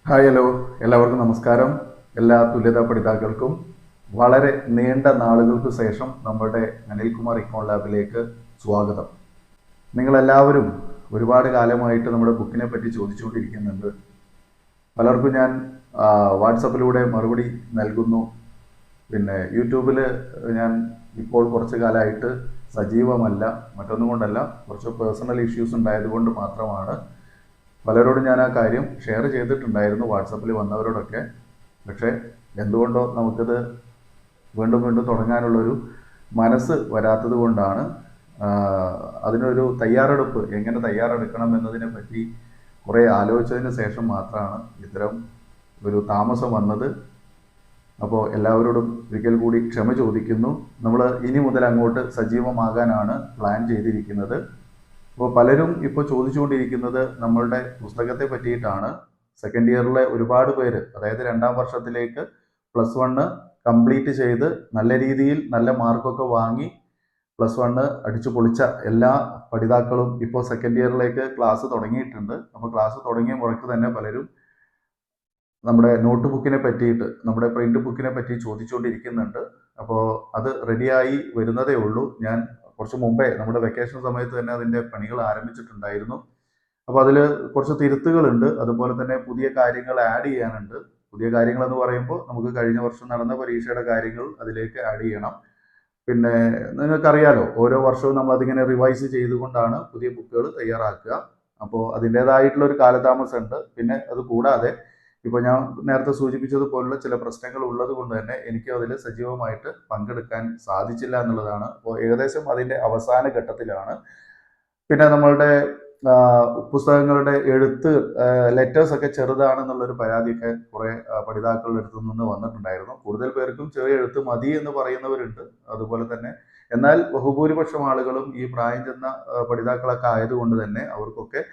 Hi hello എല്ലാവർക്കും നമസ്കാരം. എല്ലാ തുല്യതാ പഠിതാക്കൾക്കും വളരെ നീണ്ട നാളുകൾക്ക് ശേഷം നമ്മുടെ അനിൽകുമാർ ഇക്കോൺ ലാബിലേക്ക് സ്വാഗതം. നിങ്ങളെല്ലാവരും ഒരുപാട് കാലമായിട്ട് നമ്മുടെ ബുക്കിനെ പറ്റി ചോദിച്ചുകൊണ്ടിരിക്കുന്നുണ്ട്. പലർക്കും ഞാൻ വാട്സപ്പിലൂടെ മറുപടി നൽകുന്നു. പിന്നെ യൂട്യൂബിൽ ഞാൻ ഇപ്പോൾ കുറച്ച് കാലമായിട്ട് സജീവമല്ല, മറ്റൊന്നും കൊണ്ടല്ല, കുറച്ച് പേഴ്സണൽ ഇഷ്യൂസ് ഉണ്ടായതുകൊണ്ട് മാത്രമാണ്. പലരോടും ഞാൻ ആ കാര്യം ഷെയർ ചെയ്തിട്ടുണ്ടായിരുന്നു വാട്സപ്പിൽ വന്നവരോടൊക്കെ. പക്ഷേ എന്തുകൊണ്ടോ നമുക്കിത് വീണ്ടും വീണ്ടും തുടങ്ങാനുള്ളൊരു മനസ്സ് വരാത്തത് കൊണ്ടാണ്. അതിനൊരു തയ്യാറെടുപ്പ് എങ്ങനെ തയ്യാറെടുക്കണം എന്നതിനെ പറ്റി കുറേ ആലോചിച്ചതിന് ശേഷം മാത്രമാണ് ഇത്തരം ഒരു താമസം വന്നത്. അപ്പോൾ എല്ലാവരോടും ഒരിക്കൽ കൂടി ക്ഷമ ചോദിക്കുന്നു. നമ്മൾ ഇനി മുതൽ അങ്ങോട്ട് സജീവമാകാനാണ് പ്ലാൻ ചെയ്തിരിക്കുന്നത്. അപ്പോൾ പലരും ഇപ്പോൾ ചോദിച്ചുകൊണ്ടിരിക്കുന്നത് നമ്മളുടെ പുസ്തകത്തെ പറ്റിയിട്ടാണ്. സെക്കൻഡ് ഇയറിലെ ഒരുപാട് പേര്, അതായത് 2ാം വർഷത്തിലേക്ക് +1 കംപ്ലീറ്റ് ചെയ്ത് നല്ല രീതിയിൽ നല്ല മാർക്കൊക്കെ വാങ്ങി +1 അടിച്ചു പൊളിച്ച എല്ലാ പഠിതാക്കളും ഇപ്പോൾ സെക്കൻഡ് ഇയറിലേക്ക് ക്ലാസ് തുടങ്ങിയിട്ടുണ്ട്. അപ്പോൾ ക്ലാസ് തുടങ്ങിയ മുറയ്ക്ക് തന്നെ പലരും നമ്മുടെ നോട്ട് ബുക്കിനെ പറ്റിയിട്ട്, നമ്മുടെ പ്രിന്റ് ബുക്കിനെ പറ്റി ചോദിച്ചുകൊണ്ടിരിക്കുന്നുണ്ട്. അപ്പോൾ അത് റെഡിയായി വരുന്നതേ ഉള്ളൂ. ഞാൻ കുറച്ച് മുമ്പേ നമ്മുടെ വെക്കേഷൻ സമയത്ത് തന്നെ അതിൻ്റെ പണികൾ ആരംഭിച്ചിട്ടുണ്ടായിരുന്നു. അപ്പോൾ അതിൽ കുറച്ച് തിരുത്തുകളുണ്ട്, അതുപോലെ തന്നെ പുതിയ കാര്യങ്ങൾ ആഡ് ചെയ്യാനുണ്ട്. പുതിയ കാര്യങ്ങൾ എന്ന് പറയുമ്പോൾ നമുക്ക് കഴിഞ്ഞ വർഷം നടന്ന പരീക്ഷയുടെ കാര്യങ്ങൾ അതിലേക്ക് ആഡ് ചെയ്യണം. പിന്നെ നിങ്ങൾക്കറിയാലോ, ഓരോ വർഷവും നമ്മൾ അതിങ്ങനെ റിവൈസ് ചെയ്തുകൊണ്ടാണ് പുതിയ ബുക്കുകൾ തയ്യാറാക്കുക. അപ്പോൾ അതിൻ്റേതായിട്ടുള്ള ഒരു കാലതാമസമുണ്ട്. പിന്നെ അത് കൂടാതെ ഇപ്പോൾ ഞാൻ നേരത്തെ സൂചിപ്പിച്ചതുപോലുള്ള ചില പ്രശ്നങ്ങൾ ഉള്ളത് കൊണ്ട് തന്നെ എനിക്ക് അതിൽ സജീവമായിട്ട് പങ്കെടുക്കാൻ സാധിച്ചില്ല എന്നുള്ളതാണ്. അപ്പോൾ ഏകദേശം അതിൻ്റെ അവസാന ഘട്ടത്തിലാണ്. പിന്നെ നമ്മളുടെ പുസ്തകങ്ങളുടെ എഴുത്ത് ലെറ്റേഴ്സൊക്കെ ചെറുതാണെന്നുള്ളൊരു പരാതിയൊക്കെ കുറേ പഠിതാക്കളുടെ അടുത്തു നിന്ന് വന്നിട്ടുണ്ടായിരുന്നു. കൂടുതൽ പേർക്കും ചെറിയ എഴുത്ത് മതി എന്ന് പറയുന്നവരുണ്ട്. അതുപോലെ തന്നെ എന്നാൽ ബഹുഭൂരിപക്ഷം ആളുകളും ഈ പ്രായം ചെന്ന പഠിതാക്കളൊക്കെ ആയതുകൊണ്ട് തന്നെ അവർക്കൊക്കെ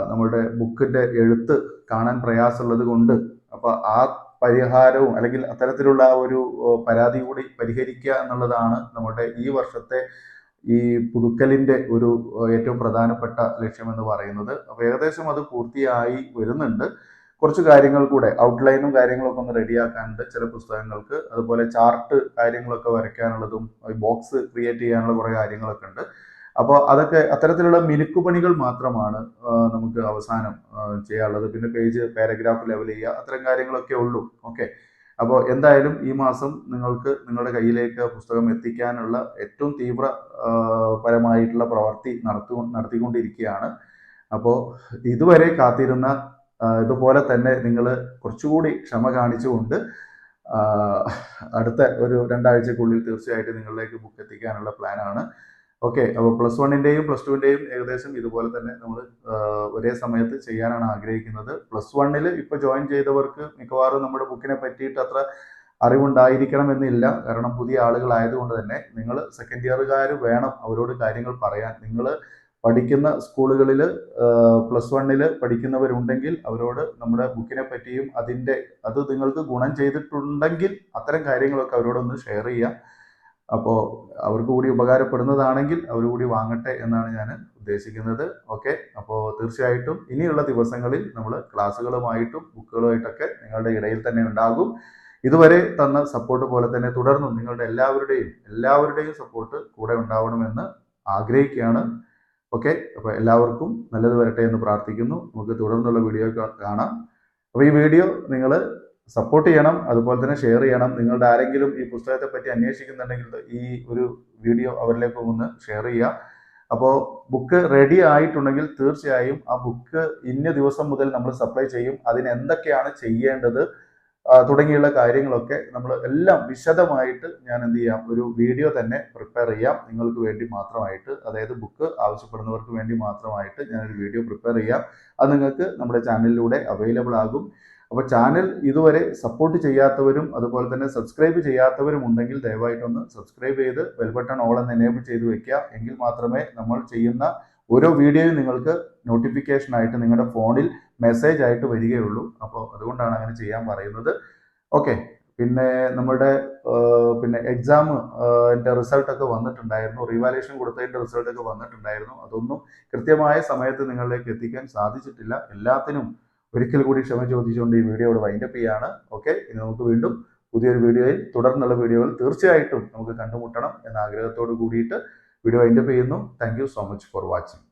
നമ്മളുടെ ബുക്കിൻ്റെ എഴുത്ത് കാണാൻ പ്രയാസമുള്ളത് കൊണ്ട്, അപ്പോൾ ആ പരിഹാരവും അല്ലെങ്കിൽ അത്തരത്തിലുള്ള ഒരു പരാതി കൂടി പരിഹരിക്കുക എന്നുള്ളതാണ് നമ്മുടെ ഈ വർഷത്തെ ഈ പുതുക്കലിൻ്റെ ഒരു ഏറ്റവും പ്രധാനപ്പെട്ട ലക്ഷ്യമെന്ന് പറയുന്നത്. അപ്പോൾ ഏകദേശം അത് പൂർത്തിയായി വരുന്നുണ്ട്. കുറച്ച് കാര്യങ്ങൾ കൂടെ, ഔട്ട്ലൈനും കാര്യങ്ങളൊക്കെ ഒന്ന് റെഡിയാക്കാനുണ്ട് ചില പുസ്തകങ്ങൾക്ക്. അതുപോലെ ചാർട്ട് കാര്യങ്ങളൊക്കെ വരയ്ക്കാനുള്ളതും ബോക്സ് ക്രിയേറ്റ് ചെയ്യാനുള്ള കുറേ കാര്യങ്ങളൊക്കെ ഉണ്ട്. അപ്പോൾ അതൊക്കെ അത്തരത്തിലുള്ള മിനുക്കുപണികൾ മാത്രമാണ് നമുക്ക് അവസാനം ചെയ്യാനുള്ളത്. പിന്നെ പേജ് പാരഗ്രാഫ് ലെവൽ ചെയ്യുക, അത്തരം കാര്യങ്ങളൊക്കെ ഉള്ളൂ. ഓക്കെ, അപ്പോൾ എന്തായാലും ഈ മാസം നിങ്ങൾക്ക് നിങ്ങളുടെ കയ്യിലേക്ക് പുസ്തകം എത്തിക്കാനുള്ള ഏറ്റവും പരമായിട്ടുള്ള പ്രവൃത്തി നടത്തിക്കൊണ്ടിരിക്കുകയാണ്. അപ്പോൾ ഇതുവരെ കാത്തിരുന്ന ഇതുപോലെ തന്നെ നിങ്ങൾ കുറച്ചുകൂടി ക്ഷമ കാണിച്ചുകൊണ്ട് അടുത്ത ഒരു 2 ആഴ്ചക്കുള്ളിൽ തീർച്ചയായിട്ടും നിങ്ങളിലേക്ക് ബുക്ക് എത്തിക്കാനുള്ള പ്ലാനാണ്. ഓക്കെ, അപ്പോൾ +1ൻ്റെയും +2ൻ്റെയും ഏകദേശം ഇതുപോലെ തന്നെ നമ്മൾ ഒരേ സമയത്ത് ചെയ്യാനാണ് ആഗ്രഹിക്കുന്നത്. +1 ഇപ്പോൾ ജോയിൻ ചെയ്തവർക്ക് മിക്കവാറും നമ്മുടെ ബുക്കിനെ പറ്റിയിട്ട് അത്ര അറിവുണ്ടായിരിക്കണം എന്നില്ല. കാരണം പുതിയ ആളുകളായതുകൊണ്ട് തന്നെ നിങ്ങൾ സെക്കൻഡ് ഇയറുകാർ വേണം അവരോട് കാര്യങ്ങൾ പറയാൻ. നിങ്ങൾ പഠിക്കുന്ന സ്കൂളുകളിൽ +1 പഠിക്കുന്നവരുണ്ടെങ്കിൽ അവരോട് നമ്മുടെ ബുക്കിനെ പറ്റിയും അത് നിങ്ങൾക്ക് ഗുണം ചെയ്തിട്ടുണ്ടെങ്കിൽ അത്തരം കാര്യങ്ങളൊക്കെ അവരോടൊന്ന് ഷെയർ ചെയ്യാം. അപ്പോൾ അവർക്ക് കൂടി ഉപകാരപ്പെടുന്നതാണെങ്കിൽ അവർ കൂടി വാങ്ങട്ടെ എന്നാണ് ഞാൻ ഉദ്ദേശിക്കുന്നത്. ഓക്കെ, അപ്പോൾ തീർച്ചയായിട്ടും ഇനിയുള്ള ദിവസങ്ങളിൽ നമ്മൾ ക്ലാസ്സുകളുമായിട്ടും ബുക്കുകളുമായിട്ടൊക്കെ നിങ്ങളുടെ ഇടയിൽ തന്നെ ഉണ്ടാകും. ഇതുവരെ തന്ന സപ്പോർട്ട് പോലെ തന്നെ തുടർന്നും നിങ്ങളുടെ എല്ലാവരുടെയും സപ്പോർട്ട് കൂടെ ഉണ്ടാവണമെന്ന് ആഗ്രഹിക്കുകയാണ്. ഓക്കെ, അപ്പോൾ എല്ലാവർക്കും നല്ലത് വരട്ടെ എന്ന് പ്രാർത്ഥിക്കുന്നു. നമുക്ക് തുടർന്നുള്ള വീഡിയോ കാണാം. അപ്പോൾ ഈ വീഡിയോ നിങ്ങൾ സപ്പോർട്ട് ചെയ്യണം, അതുപോലെ തന്നെ ഷെയർ ചെയ്യണം. നിങ്ങളുടെ ആരെങ്കിലും ഈ പുസ്തകത്തെ പറ്റി അന്വേഷിക്കുന്നുണ്ടെങ്കിൽ ഈ ഒരു വീഡിയോ അവരിലേക്ക് ഒന്ന് ഷെയർ ചെയ്യുക. അപ്പോൾ ബുക്ക് റെഡി ആയിട്ടുണ്ടെങ്കിൽ തീർച്ചയായും ആ ബുക്ക് ഇന്ന ദിവസം മുതൽ നമ്മൾ സപ്ലൈ ചെയ്യും. അതിന് എന്തൊക്കെയാണ് ചെയ്യേണ്ടത് തുടങ്ങിയുള്ള കാര്യങ്ങളൊക്കെ നമ്മൾ എല്ലാം വിശദമായിട്ട് ഞാൻ എന്ത് ചെയ്യാം, ഒരു വീഡിയോ തന്നെ പ്രിപ്പയർ ചെയ്യാം നിങ്ങൾക്ക് വേണ്ടി മാത്രമായിട്ട്. അതായത് ബുക്ക് ആവശ്യപ്പെടുന്നവർക്ക് വേണ്ടി മാത്രമായിട്ട് ഞാനൊരു വീഡിയോ പ്രിപ്പയർ ചെയ്യാം. അത് നിങ്ങൾക്ക് നമ്മുടെ ചാനലിലൂടെ അവൈലബിൾ ആകും. അപ്പോൾ ചാനൽ ഇതുവരെ സപ്പോർട്ട് ചെയ്യാത്തവരും അതുപോലെ തന്നെ സബ്സ്ക്രൈബ് ചെയ്യാത്തവരും ഉണ്ടെങ്കിൽ ദയവായിട്ടൊന്ന് സബ്സ്ക്രൈബ് ചെയ്ത് ബെൽ ബട്ടൺ ഓൾ എന്ന് എനേബിൾ ചെയ്ത് വെക്കുക. എങ്കിൽ മാത്രമേ നമ്മൾ ചെയ്യുന്ന ഓരോ വീഡിയോയും നിങ്ങൾക്ക് നോട്ടിഫിക്കേഷൻ ആയിട്ട് നിങ്ങളുടെ ഫോണിൽ മെസ്സേജ് ആയിട്ട് വരികയുള്ളൂ. അപ്പോൾ അതുകൊണ്ടാണ് അങ്ങനെ ചെയ്യാൻ പറയുന്നത്. ഓക്കെ, പിന്നെ നമ്മുടെ എക്സാം റിസൾട്ടൊക്കെ വന്നിട്ടുണ്ടായിരുന്നു. റിവാലുവേഷൻ കൊടുത്തതിൻ്റെ റിസൾട്ടൊക്കെ വന്നിട്ടുണ്ടായിരുന്നു. അതൊന്നും കൃത്യമായ സമയത്ത് നിങ്ങളിലേക്ക് എത്തിക്കാൻ സാധിച്ചിട്ടില്ല. എല്ലാത്തിനും ഒരിക്കൽ കൂടി ക്ഷമ ചോദിച്ചുകൊണ്ട് ഈ വീഡിയോ ഇവിടെ വൈൻഡപ്പ് ചെയ്യാണ്. ഓക്കെ, ഇനി നമുക്ക് വീണ്ടും പുതിയൊരു വീഡിയോയിൽ തുടർന്നുള്ള വീഡിയോയിൽ തീർച്ചയായിട്ടും നമുക്ക് കണ്ടുമുട്ടണം എന്ന ആഗ്രഹത്തോട് കൂടിയിട്ട് വീഡിയോ വൈൻഡപ്പ് ചെയ്യുന്നു. Thank you so much for watching.